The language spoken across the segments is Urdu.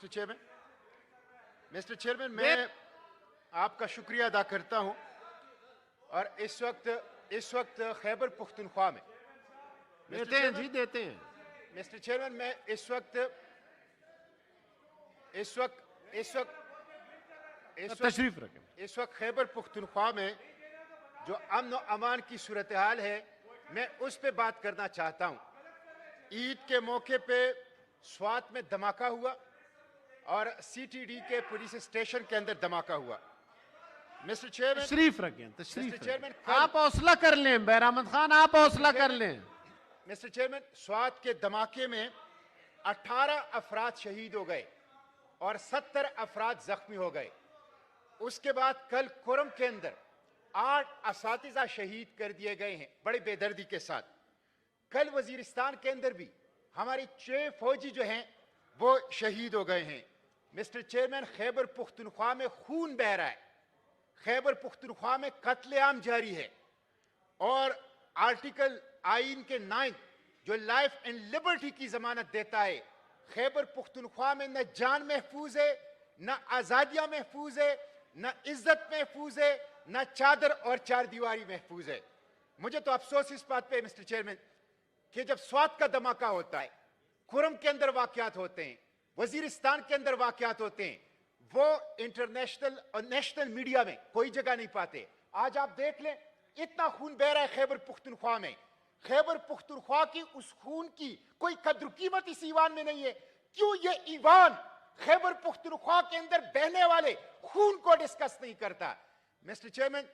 مسٹر چیئرمین میں آپ کا شکریہ ادا کرتا ہوں اور اس وقت خیبر پختونخوا میں دیتے ہیں مسٹر چیئرمین میں اس وقت خیبر پختونخوا میں جو امن و امان کی صورتحال ہے میں اس پہ بات کرنا چاہتا ہوں. عید کے موقع پہ سوات میں دھماکہ ہوا اور سی ٹی ڈی کے پولیس اسٹیشن کے اندر دھماکہ ہوا. مسٹر چیئرمین تشریف رکھیں مسٹر چیئرمین آپ حوصلہ کر لیں بیر احمد خان آپ حوصلہ کر لیں. مسٹر چیئرمین سوات کے دھماکے میں 18 افراد شہید ہو گئے اور 70 افراد زخمی ہو گئے. اس کے بعد کل کورم کے اندر 8 اساتذہ شہید کر دیے گئے ہیں بڑی بے دردی کے ساتھ. کل وزیرستان کے اندر بھی ہماری 6 فوجی جو ہیں وہ شہید ہو گئے ہیں. مسٹر چیئرمین خیبر پختونخوا میں خون بہ رہا ہے, خیبر پختونخوا میں قتل عام جاری ہے اور آرٹیکل آئین کے 9 جو لائف اینڈ لبرٹی کی ضمانت دیتا ہے, خیبر پختونخوا میں نہ جان محفوظ ہے, نہ آزادیاں محفوظ ہے, نہ عزت محفوظ ہے, نہ چادر اور چار دیواری محفوظ ہے. مجھے تو افسوس اس بات پہ مسٹر چیئرمین کہ جب سوات کا دھماکہ ہوتا ہے, کورم کے اندر واقعات ہوتے ہیں, وزیرستان کے اندر واقعات ہوتے ہیں, وہ انٹرنیشنل اور نیشنل میڈیا میں کوئی جگہ نہیں پاتے. آج آپ دیکھ لیں اتنا خون بہ رہا ہے خیبر پختونخوا میں. خیبر پختونخوا کی اس خون کی کوئی قدر قیمت اس ایوان میں نہیں ہے. کیوں یہ ایوان خیبر پختونخوا کے اندر بہنے والے خون کو ڈسکس نہیں کرتا؟ مسٹر چیئرمین,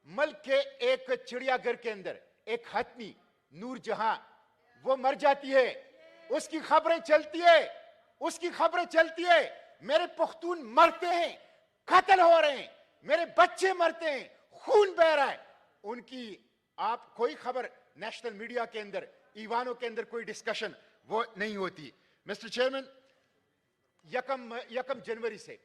ملک کے ایک چڑیا گھر کے اندر ایک حتمی نور جہاں وہ مر جاتی ہے, اس کی خبریں چلتی ہے, میرے پختون مرتے ہیں, قتل ہو رہے ہیں, میرے بچے مرتے ہیں, خون بہ رہا ہے, ان کی آپ کوئی خبر نیشنل میڈیا کے اندر ایوانوں کے اندر کوئی ڈسکشن وہ نہیں ہوتی. مسٹر چیئرمین, یکم جنوری سے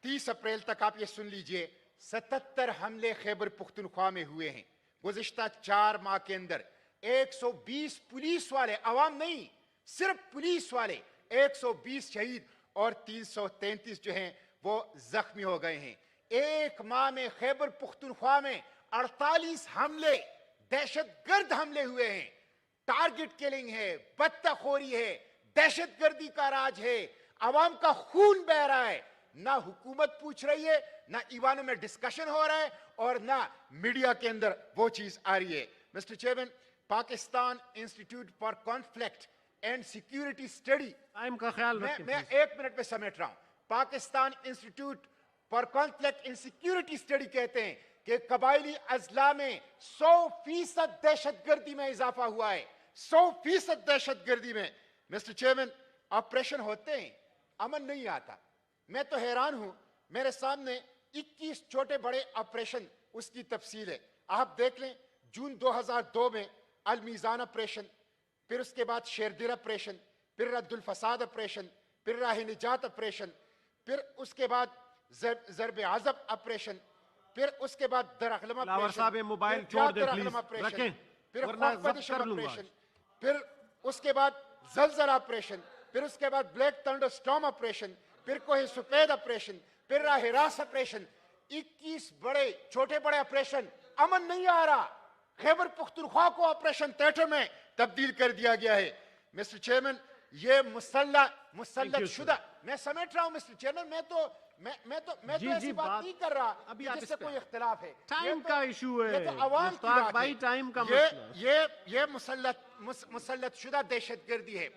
30 اپریل تک آپ یہ سن لیجئے 77 حملے خیبر پختونخوا میں ہوئے ہیں. گزشتہ 4 ماہ کے اندر 120 پولیس والے, عوام نہیں صرف پولیس والے 120 شہید اور 333 جو ہیں وہ زخمی ہو گئے ہیں. ایک ماہ میں خیبر پختونخوا میں 48 حملے, دہشت گرد حملے ہوئے ہیں. ٹارگٹ کلنگ ہے, بدتخوری ہے, دہشت گردی کا راج ہے, عوام کا خون بہ رہا ہے. نہ حکومت پوچھ رہی ہے, نہ ایوانوں میں ڈسکشن ہو رہا ہے, اور نہ میڈیا کے اندر وہ چیز آ رہی ہے. Mister chairman, Pakistan institute for conflict and security study, time کا خیال رکھیں میں 1 منٹ میں سمیٹ رہا ہوں. Pakistan institute for conflict and security study کہتے ہیں کہ قبائلی اضلاع میں 100% دہشت گردی میں اضافہ ہوا ہے, 100% دہشت گردی میں. مسٹر چیئرمین, آپریشن ہوتے ہیں, امن نہیں آتا. میں تو حیران ہوں, میرے سامنے 21 چھوٹے بڑے آپریشن اس کی تفصیل ہے. آپ دیکھ لیں, جون 2002 میں المیزان آپریشن, پھر اس کے بعد شیردل آپریشن, پھر رد الفساد آپریشن, پھر راہ نجات آپریشن, پھر اس کے بعد ضرب عضب آپریشن, پھر اس کے بعد درغلم آپریشن, پھر آپریشن, پھر اس کے بعد زلزلہ آپریشن, پھر اس کے بعد بلیک تھنڈر سٹارم آپریشن, پھر کوہ سفید آپریشن, پھر راہ راست آپریشن. 21 بڑے چھوٹے بڑے آپریشن, امن نہیں آ رہا. خیبر پختونخوا کو آپریشن تھیٹر میں تبدیل کر دیا گیا ہے. مسٹر چیئرمین, یہ مسلط شدہ, میں سمیٹ رہا ہوں مسٹر چیئرمین, میں تو ایسی بات نہیں کر رہا جس سے کوئی اختلاف ہے. ٹائم کا ایشو ہے, یہ تو عوام کی بات ہے. ٹائم کا مسئلہ, یہ مسلط شدہ دہشت گردی ہے,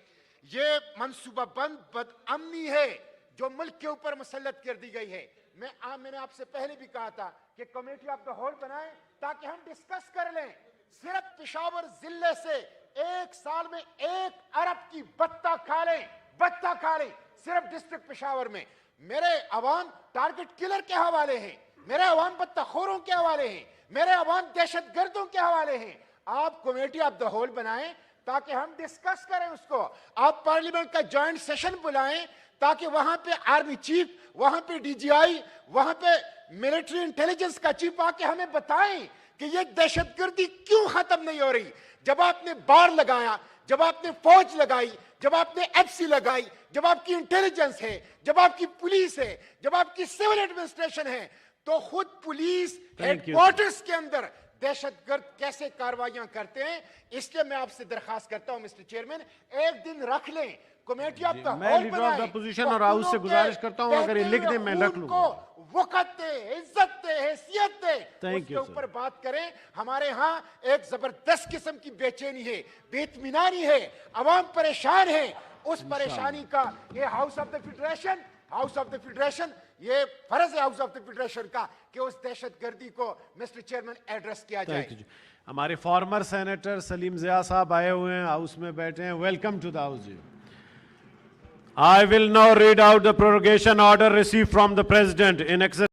یہ منصوبہ بند بد امنی ہے جو ملک کے اوپر مسلط کر دی گئی ہے. میں نے آپ سے پہلے بھی کہا تھا کہ کمیٹی آف دا ہول بنائیں تاکہ ہم ڈسکس کر لیں. صرف پشاور ضلع سے 1 سال میں 1 ارب کی بتہ کھا لیں صرف ڈسٹرکٹ پشاور میں. میرے عوام ٹارگٹ کلر کے حوالے ہیں, میرے عوام بتہ خوروں کے حوالے ہیں, میرے عوام دہشت گردوں کے حوالے ہیں. آپ کمیٹی آف دا ہول بنائیں تاکہ ہم ڈسکس کریں اس کو. آپ پارلیمنٹ کا جوائنٹ سیشن بلائیں تاکہ وہاں پہ آرمی چیف, وہاں پہ ڈی جی آئی, وہاں پہ ملٹری انٹیلیجنس کا چیف آ کے ہمیں بتائیں کہ یہ دہشت گردی کیوں ختم نہیں ہو رہی. جب آپ نے بار لگایا, جب آپ نے فوج لگائی, جب آپ نے ایف سی لگائی, جب آپ کی انٹیلیجنس ہے, جب آپ کی پولیس ہے, جب آپ کی سول ایڈمنسٹریشن ہے, تو خود پولیس ہیڈ کوارٹرز کے اندر دہشت گرد کیسے کاروائیاں کرتے ہیں. اس لیے میں آپ سے درخواست کرتا ہوں مسٹر چیئرمین, ایک دن رکھ لیں, کمیٹی آپ کا میں لیڈر آف دا اپوزیشن اور ہاؤس سے گزارش کرتا ہوں اگر یہ لکھ دیں میں رکھ لوں گا. وقت دے, عزت دے, حیثیت دے, اس کے اوپر بات کریں. ہمارے ہاں ایک زبردست قسم کی بے چینی ہے, بے اطمینانی ہے, عوام پریشان ہے. اس پریشانی کا یہ ہاؤس آف دا فیڈریشن یہ فرض ہے ہاؤس آف دا فیڈریشن کا کہ اس دہشت گردی کو مسٹر چیئرمین ایڈریس کیا جائے. ہمارے فارمر سینیٹر سلیم ضیاء صاحب آئے ہوئے ہیں, ہاؤس میں بیٹھے ہیں. Welcome to the house. I will now read out the prorogation order received from the President in excess